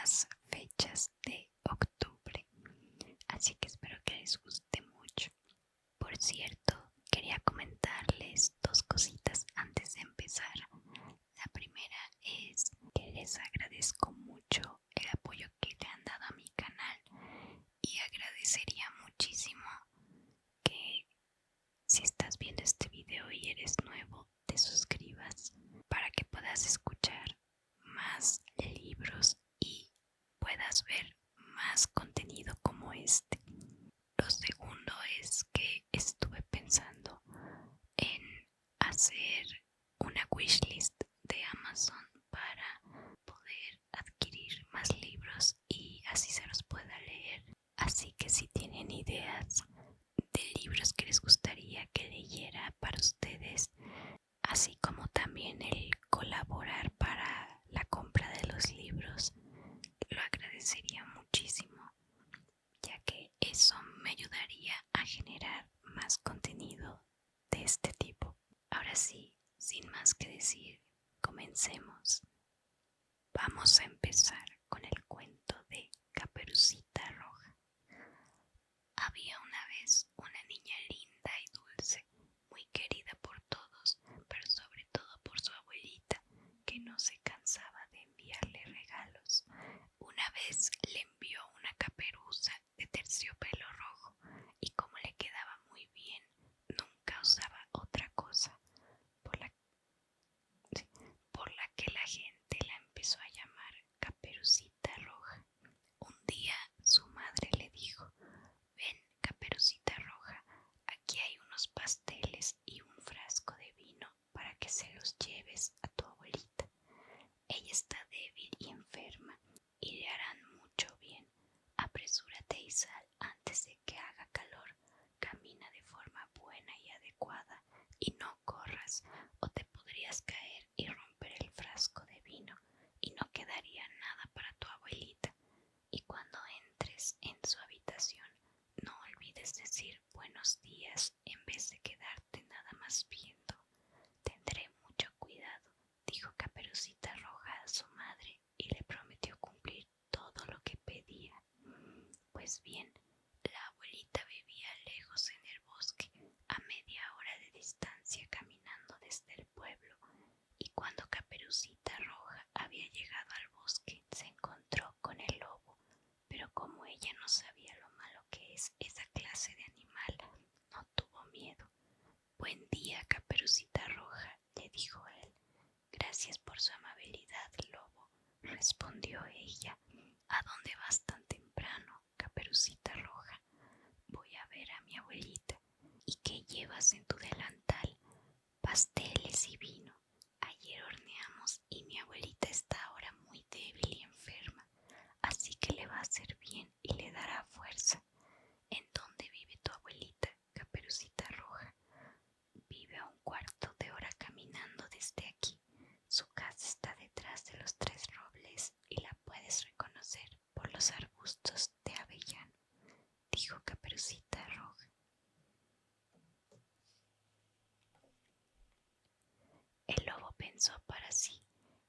las fechas de octubre, así que espero que les guste mucho. Por cierto, quería comentarles dos cositas antes de empezar. La primera es que les agradezco mucho el apoyo que le han dado a mi canal y agradecería muchísimo que si estás viendo este video y eres nuevo, te suscribas para que puedas escuchar más libros y puedas ver más contenido como este. Lo segundo es que estuve pensando en hacer una wishlist de Amazon para poder adquirir más libros y así se los pueda leer. Así que si tienen ideas de libros que les gustaría que leyera para ustedes, así como también el colaborar para la compra de los libros, lo agradecería muchísimo, ya que eso me ayudaría a generar más contenido de este tipo. Ahora sí, sin más que decir, comencemos. Vamos a empezar con el cuento de Caperucita Roja. Había una vez una niña linda y dulce, muy querida por todos, pero sobre todo por su abuelita, que no se cansaba de enviarle regalos. Una vez le envió una caperuza de terciopelo rojo y como le quedaba muy bien, nunca usaba otra cosa, por la, sí, por la que la gente la empezó a llamar Caperucita Roja. Un día su madre le dijo: ven, Caperucita Roja, aquí hay unos pasteles y un frasco de vino para que se los lleves a tu abuelita. Ella está débil y enferma y le harán mucho bien. Apresúrate y sal antes de que haga calor. Camina de forma buena y adecuada y no corras o te podrías caer y romper el frasco de vino y no quedaría nada para tu abuelita. Y cuando entres en su habitación, no olvides decir buenos días en vez de quedarte nada más viendo. Tendré mucho cuidado, dijo Caperucita Roja a su madre y le prometió cumplir todo lo que pedía. Pues bien, la abuelita vivía lejos en el bosque, a media hora de distancia caminando desde el pueblo, y cuando Caperucita Roja había llegado al bosque se encontró con el lobo, pero como ella no sabía lo malo que es esa clase de animal, no tuvo miedo. Buen día, Caperucita Roja, le dijo él. Gracias por su amabilidad, lobo, respondió ella. ¿A dónde vas tan temprano, Caperucita Roja? Voy a ver a mi abuelita. ¿Y qué llevas en tu delantal? Pasteles y vino. Ayer horneamos y mi abuelita está ahora muy débil y enferma, así que le va a hacer bien y le dará fuerza. ¿En dónde vive tu abuelita, Caperucita Roja? Vive a un cuarto de hora caminando desde aquí. Su casa está detrás de los 3 robles y la puedes reconocer por los arbustos de avellano, dijo Caperucita Roja. El lobo pensó para sí: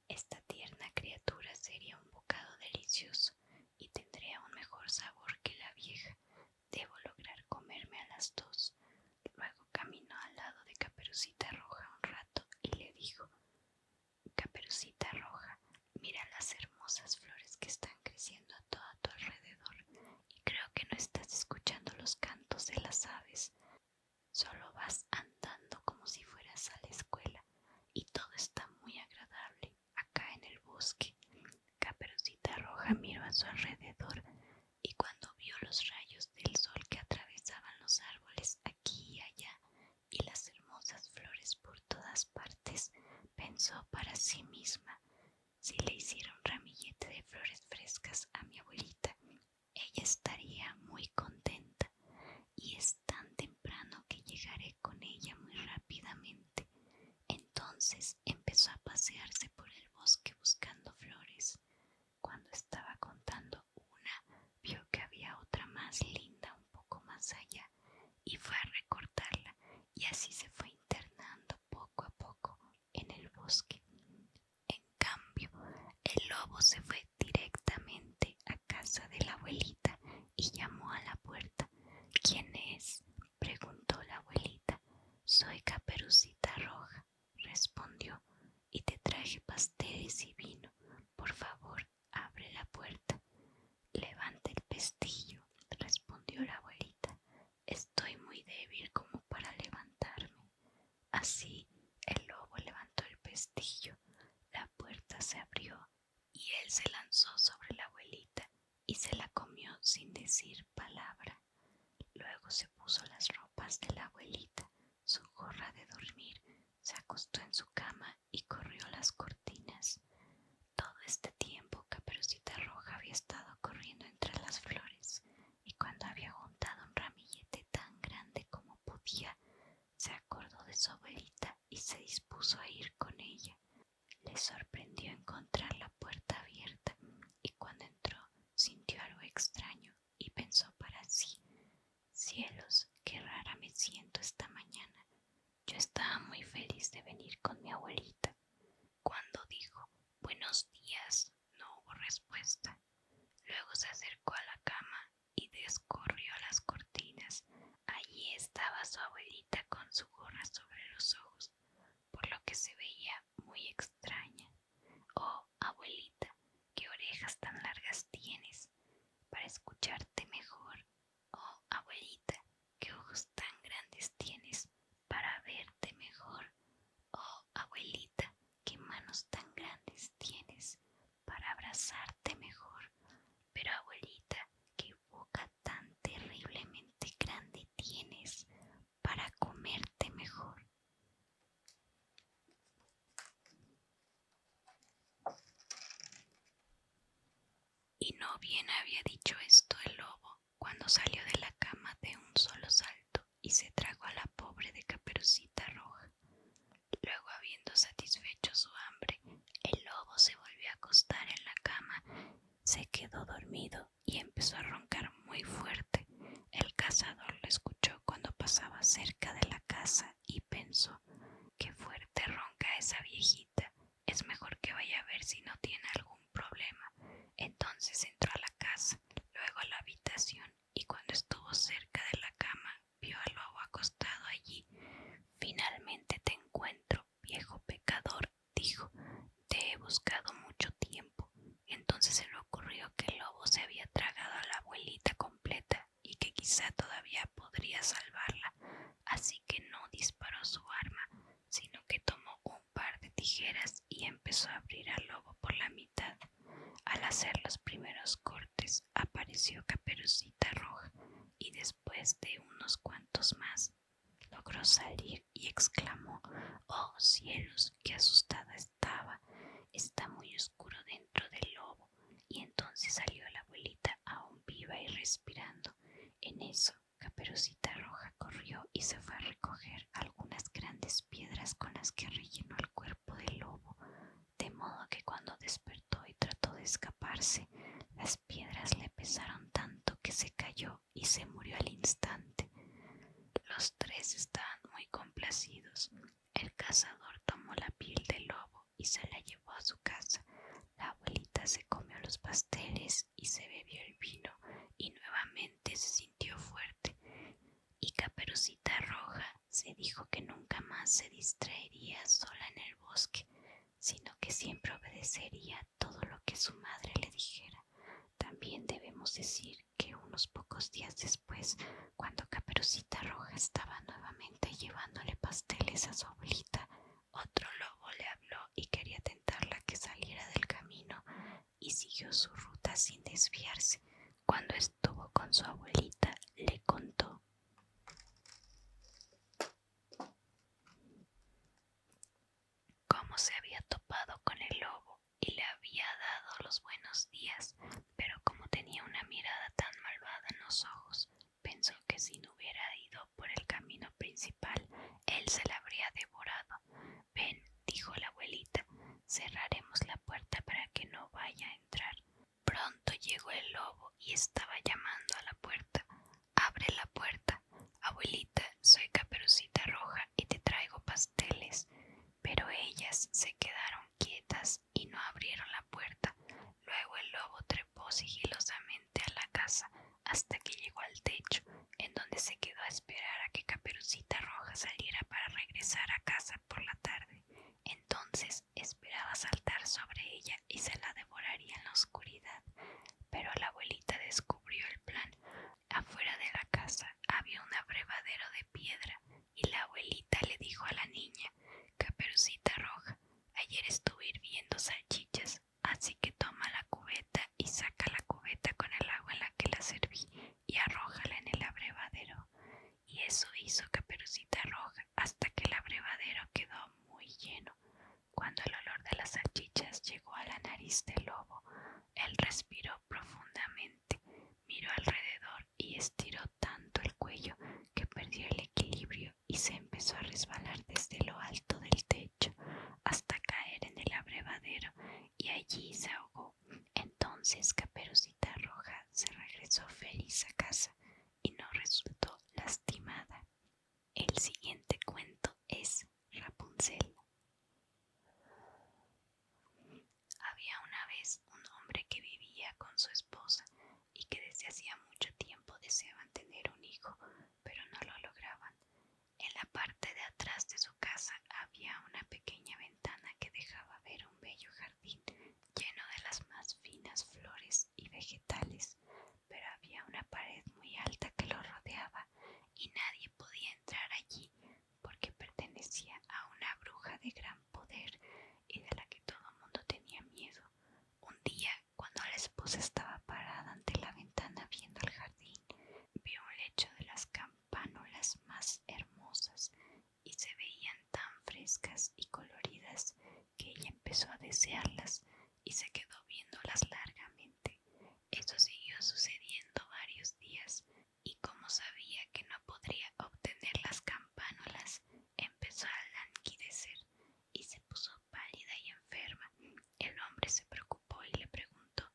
esta tierna criatura sería un bocado delicioso y tendría un mejor sabor que la vieja. Debo lograr comerme a las 2. Luego caminó al lado de Caperucita Roja un rato y le dijo: Caperucita Roja, mira las hermosas flores que están creciendo a todo tu alrededor y creo que no estás escuchando los cantos de las aves. Solo vas andando como si fueras a la escuela y todo está muy agradable acá en el bosque. Caperucita Roja miró a su alrededor y cuando vio los rayos del sol que atravesaban los árboles aquí y allá y las hermosas flores por todas partes, pensó para sí misma: si le hiciera un ramillete de flores frescas a mi abuelita, ella estaría muy contenta, y es tan temprano que llegaré con ella muy rápidamente. Entonces empezó a pasearse por el bosque buscando flores. Cuando estaba contando una, vio que había otra más linda un poco más allá y fue a recortarla, y así se fue internando poco a poco en el bosque. En cambio, el lobo se fue directamente decir palabra. Luego se puso las ropas de la abuelita, su gorra de dormir, se acostó en su cama y corrió las cortinas. Todo este tiempo Caperucita Roja había estado corriendo entre las flores, y cuando había juntado un ramillete tan grande como podía, se acordó de su abuelita y se dispuso a ir con ella. Le sorprendió encontrar la puerta abierta, y cuando entró sintió algo extraño y pensó para sí: cielos, qué rara me siento esta mañana. Yo estaba muy feliz de venir con mi abuelita. Cuando dijo buenos días, no hubo respuesta. Luego se acercó a la cama y descorrió las cortinas. Allí estaba su abuelita con su gorra sobre los ojos, por lo que se veía muy extraña. Oh, abuelita, qué orejas tan largas tienes para escucharte mejor. Oh, abuelita, qué ojos tan grandes tienes para verte mejor. Oh, abuelita, qué manos tan grandes tienes para abrazarte mejor. Pero abuelita, qué boca tan terriblemente grande tienes para comerte mejor. Y no bien había dicho esto el lobo, cuando salió de la cama de un solo salto y se tragó a la pobre de Caperucita Roja. Luego, habiendo satisfecho su hambre, el lobo se volvió a acostar en la cama, se quedó dormido y empezó a roncar muy fuerte. El cazador lo escuchó cuando pasaba cerca de la casa y pensó: qué fuerte ronca esa viejita, es mejor que vaya a ver si no tiene algún problema. Entonces entró a la casa, luego a la habitación, y cuando estuvo cerca de la cama vio al lobo acostado allí. Finalmente te encuentro, viejo pecador, dijo. Te he buscado mucho tiempo. Entonces se le ocurrió que el lobo se había tragado a la abuelita completa y que quizá todavía podría salvarla. Así que no disparó su arma, sino que tomó un par de tijeras y empezó a abrir al lobo por la mitad. Al hacer los primeros cortes apareció Caperucita Roja, y después de unos cuantos más logró salir y exclamó: ¡oh cielos, qué asustada estaba! Está muy oscuro dentro del lobo. Y entonces salió la abuelita aún viva y respirando. En eso Caperucita Roja corrió y se fue a recoger algunas grandes piedras con las que rellenó el cuerpo del lobo, de modo que cuando despertó y trató de escaparse, las piedras le pesaron tanto que se cayó y se murió al instante. Los tres estaban muy complacidos. El cazador tomó la piel del lobo y se la llevó a su casa. La abuelita se comió los pasteles y se bebió el vino, y nuevamente se sintió fuerte. Y Caperucita Roja se dijo que nunca más se distraería sola en el bosque, sino que siempre obedecería todo lo que su madre le dijera. También debemos decir que unos pocos días después, cuando Caperucita Roja estaba nuevamente llevándole pasteles a su abuelita, otro lobo le habló y quería tentarla a que saliera del camino, y siguió su ruta sin desviarse. Cuando estuvo con su abuelita, le contó cómo se había topado con el lobo y le había dado los buenos días, pero como tenía una mirada tan malvada en los ojos, pensó que si no hubiera ido por el camino principal, él se la habría devorado. Ven, dijo la abuelita, cerraremos la puerta para que no vaya a entrar. Pronto llegó el lobo y estaba llamando a la puerta. Abre la puerta. Abuelita, soy Caperucita Roja y te traigo pasteles. Pero ellas se quedaron quietas y no abrieron la puerta. Luego el lobo trepó sigilosamente a la casa hasta que llegó al techo, en donde se quedó a esperar a que Caperucita Roja saliera para regresar a casa por la tarde. Entonces esperaba saltar sobre ella y se la devoraría en la oscuridad. Pero la abuelita descubrió el plan. Afuera de la casa había un abrevadero de piedra, y la abuelita le dijo a la niña: Caperucita Roja, ayer estuve hirviendo salchichas, así que toma la cubeta y saca la cubeta Respiró profundamente, miró alrededor y estiró tanto el cuello que perdió el equilibrio y se empezó a resbalar desde lo alto del techo hasta caer en el abrevadero y allí se ahogó. Entonces Caperucita Roja se regresó feliz a casa y no resultó lastimada. El siguiente cuento es Rapunzel. Había una vez un hombre que vivía con su esposa y que desde hacía mucho tiempo deseaban tener un hijo, pero no lo lograban. En la parte de atrás de su casa había una pequeña ventana que dejaba ver un bello jardín lleno de las más finas flores y vegetales, pero había una pared muy alta que lo rodeaba y nadie podía entrar allí porque pertenecía a una bruja de gran poder y de la que todo el mundo tenía miedo. Un día, cuando la esposa estaba parada ante la ventana viendo el jardín, vio un lecho de las campánulas más hermosas y se veían tan frescas y coloridas que ella empezó a desearlas y se quedó viéndolas largamente. Eso siguió sucediendo varios días y como sabía que no podría obtener las campánulas, empezó a languidecer y se puso pálida y enferma. El hombre se preocupó y le preguntó: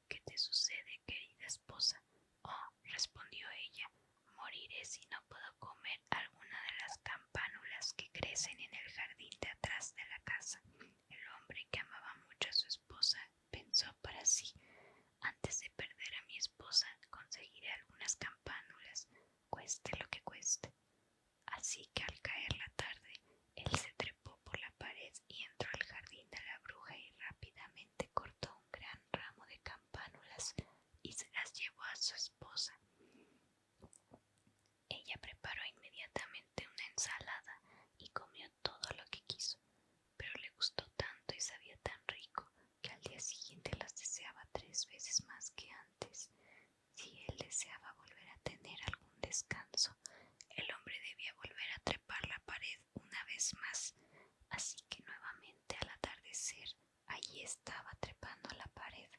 ¿qué te sucede, querida esposa? Oh, respondió ella, moriré si no puedo comer alguna de las campánulas que crecen en el jardín de atrás de la casa. El hombre, que amaba mucho a su esposa, pensó para sí: antes de perder a mi esposa, conseguiré algunas campánulas, cueste lo que cueste. Así que al caer la tarde, él se trepó por la pared y entró al jardín de la bruja y rápidamente cortó un gran ramo de campánulas y se las llevó a su esposa. Ella preparó inmediatamente una ensalada y comió todo lo que quiso, pero le gustó tanto y sabía tan rico que al día siguiente las deseaba 3 veces más que antes. Si él deseaba volver a tener algún descanso, el hombre debía volver a trepar la pared una vez más. Así que nuevamente al atardecer, allí estaba trepando la pared,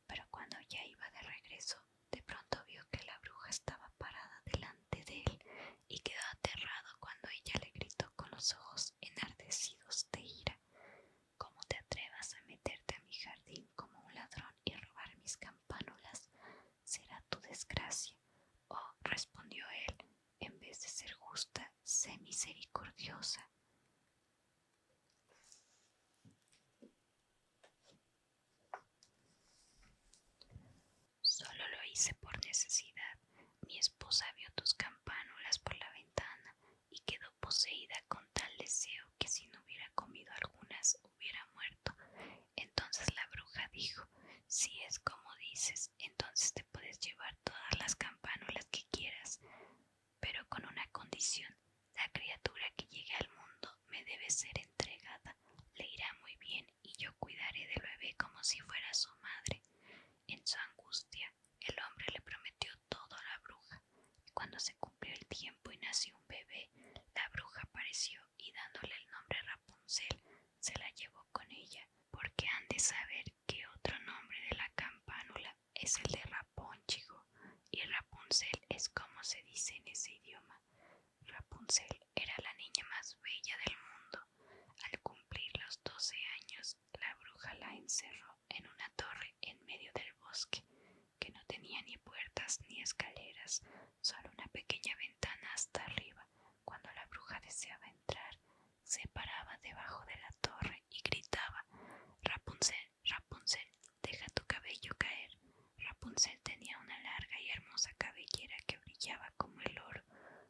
pero cuando ya iba de regreso, de pronto vio que la bruja estaba parada delante de él y quedó aterrado cuando ella le gritó con los ojos enardecidos de ira: ¿cómo te atrevas a meterte a mi jardín como un ladrón y robar mis campánulas? Será tu desgracia. Oh, respondió él, en vez de ser justa, sé misericordiosa. Solo lo hice por necesidad. Mi esposa vio tus campánulas por la ventana y quedó poseída con tal deseo que si no hubiera comido algunas hubiera muerto. Entonces la bruja dijo: si es como dices, entonces te puedes llevar todas las campánulas que quieras, pero con una condición: la criatura que llegue al mundo me debe ser entregada. Le irá muy bien y yo cuidaré del bebé como si fuera su madre. En su angustia, el hombre le prometió todo a la bruja. Cuando se cumplió el tiempo y nació un bebé, la bruja apareció y, dándole el nombre Rapunzel, se la llevó con ella, porque han de saber que otro nombre de la campánula es el de Rapónchigo, y Rapunzel es como se dice en ese idioma. Rapunzel era la niña más bella del mundo. Al cumplir los 12 años, la bruja la encerró en una torre en medio del bosque, que no tenía ni puertas ni escaleras, solo una pequeña ventana hasta arriba. Cuando la bruja deseaba entrar, se paraba debajo de la torre y gritaba: Rapunzel, Rapunzel, deja tu cabello caer. Rapunzel tenía una larga y hermosa cabellera que brillaba como el oro.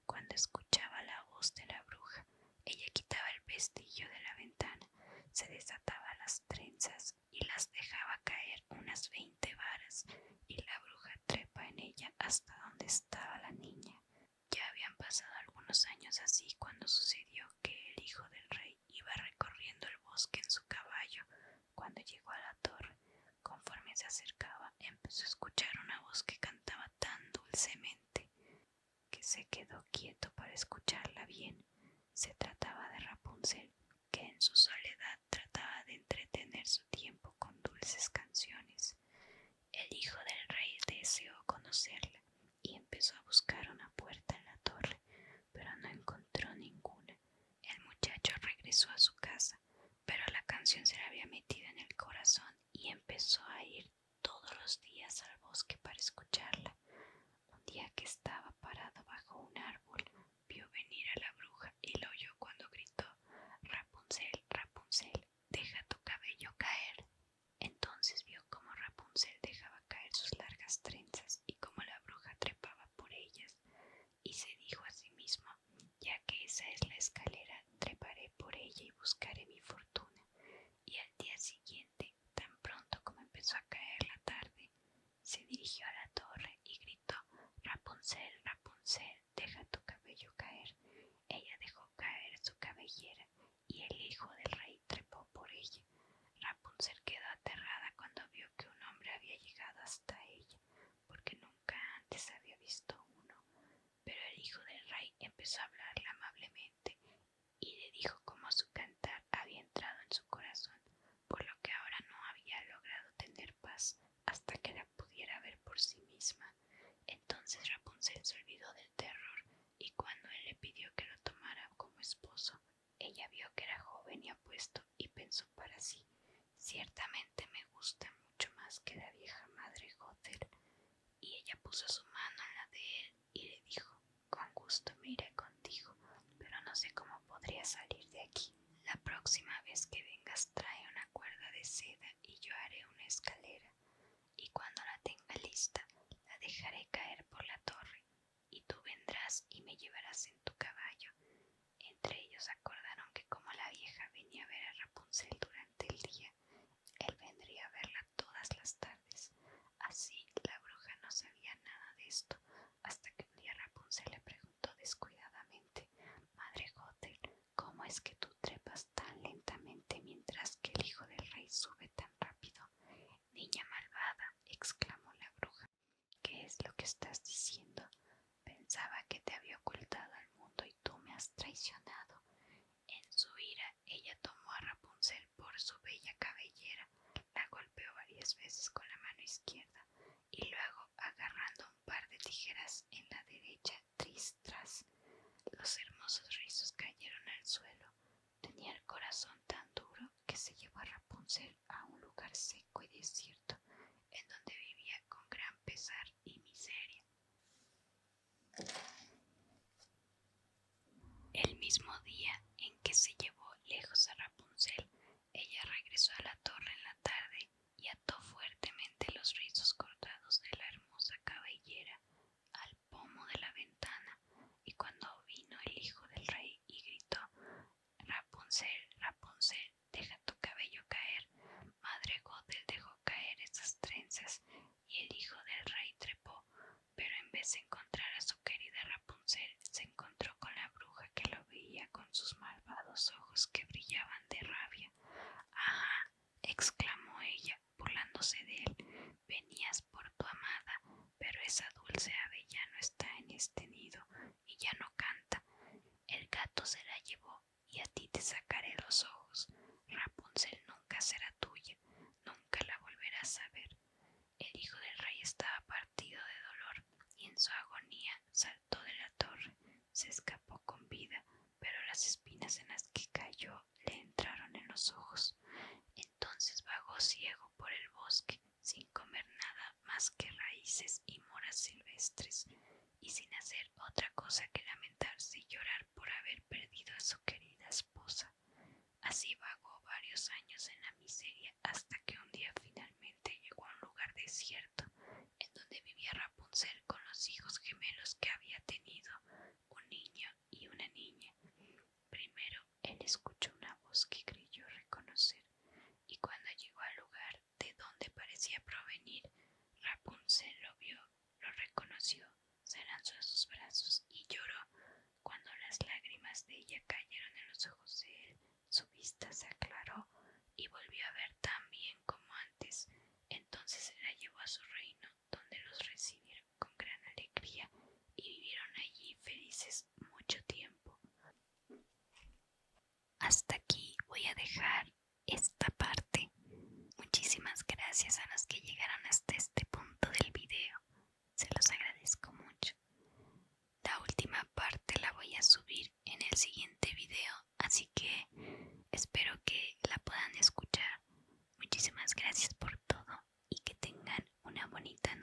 Cuando escuchaba la voz de la bruja, ella quitaba el pestillo de la ventana, se desataba las trenzas y las dejaba caer unas 20 varas, y la bruja trepa en ella hasta donde estaba la niña. Ya habían pasado algunos años así cuando sucedió que el hijo del rey iba recorriendo el bosque en su caballo. Cuando llegó a la torre, conforme se acercaba, empezó a escuchar una voz que cantaba tan dulcemente que se quedó quieto para escucharla bien. Se trataba de Rapunzel, que en su soledad trataba de entretener su tiempo con dulces canciones. El hijo del rey deseó conocerla y empezó a buscar una puerta en la torre, pero no encontró ninguna. El muchacho regresó a su casa, pero la canción se le había metido en el corazón y empezó a ir todos los días al bosque para escucharla. Un día que estaba parado bajo un árbol, vio venir a la bruja y la oyó cuando gritó: Rapunzel, Rapunzel, deja tu cabello caer. Entonces vio cómo Rapunzel dejaba caer sus largas trenzas y cómo la bruja trepaba por ellas, y se dijo a sí mismo: ya que esa es la escalera, treparé por ella y buscaré mi fortuna. Y al día siguiente, tan pronto como empezó a caer la tarde, se dirigió a la torre y gritó: Rapunzel, Rapunzel, deja tu cabello caer. Ella dejó caer su cabellera y el hijo del rey trepó por ella. Rapunzel quedó aterrada cuando vio que un hombre había llegado hasta ella, porque nunca antes había visto uno. Pero el hijo del rey empezó a hablarle amablemente y le dijo cómo su cantar había entrado en su corazón, por lo que ahora no había logrado tener paz hasta que la pudiera ver por sí misma. Entonces Rapunzel se olvidó del terror, y cuando él le pidió que lo tomara como esposo, ella vio que era joven y apuesto y pensó para sí: ciertamente me gusta mucho más que la vieja madre Gothel. Y ella puso su mano en la de él y le dijo: con gusto me iré contigo, pero no sé cómo podría salir de aquí. La próxima vez que vengas trae una cuerda de seda y yo haré una escalera, y cuando la tenga lista la dejaré caer por la torre, y tú vendrás y me llevarás en tu caballo. Entre ellos acordaron que como la vieja venía a ver a Rapunzel durante el día, él vendría a verla todas las tardes. Así la bruja no sabía nada de esto, hasta que un día Rapunzel le preguntó descuidadamente: Madre Gothel, ¿cómo es que tú trepas tan lentamente mientras que el hijo del rey sube tan rápido? Niña malvada, exclamó la bruja, ¿qué es lo que estás diciendo? Pensaba que te había ocultado al mundo y tú me has traicionado. En su ira, ella tomó a Rapunzel por su bella cabellera, la golpeó varias veces con la mano izquierda y luego, agarrando un par de tijeras en la derecha, tras tras, los hermosos rizos cayeron al suelo. Tenía el corazón tan duro que se llevó a Rapunzel a un lugar seco y desierto, en donde vivía con gran pesar y miseria. El mismo día en que se llevó lejos a Rapunzel, ella regresó a la torre en la tarde y ató fuertemente los rizos cortados de la hermosa cabellera al pomo de la ventana, y cuando vino el hijo del rey y gritó: Rapunzel, Rapunzel, deja tu cabello caer, Madre Gothel dejó caer esas trenzas y el hijo del rey trepó, pero en vez de encontrar a su querida Rapunzel, se encontró con la bruja que lo veía con sus malvados ojos que brillaban de rabia. ¡Ajá!, exclamó ella, burlándose de él, venías por tu amada, pero esa dulce ave ya no está en este nido y ya no canta. El gato se la llevó y a ti te sacaré los ojos. Rapunzel nunca será tuya, nunca la volverás a ver. El hijo del rey estaba partido de dolor y en su agonía saltó de la torre. Se escapó con vida, pero las espinas en las que cayó le entraron en los ojos. Entonces vagó ciego por el bosque, sin comer nada más que raíces y moras silvestres, y sin hacer otra cosa que lamentarse y llorar por haber perdido a su querida esposa. Así vagó varios años en la miseria hasta que un día finalmente llegó a un lugar desierto, en donde vivía Rapunzel con los hijos gemelos que había tenido, un niño y una niña. Primero él escuchó una voz que creyó reconocer, y cuando llegó al lugar de donde parecía provenir, Rapunzel lo vio, lo reconoció, se lanzó a sus brazos y lloró. Cuando las lágrimas de ella cayeron en los ojos de él, su vista se aclaró y volvió a ver tan bien como antes. Entonces se la llevó a su reino, donde los recibieron con gran alegría y vivieron allí felices mucho tiempo. Hasta aquí voy a dejar esta parte. Muchísimas gracias a los que llegaron hasta este punto. siguiente video, así que espero que la puedan escuchar. Muchísimas gracias por todo y que tengan una bonita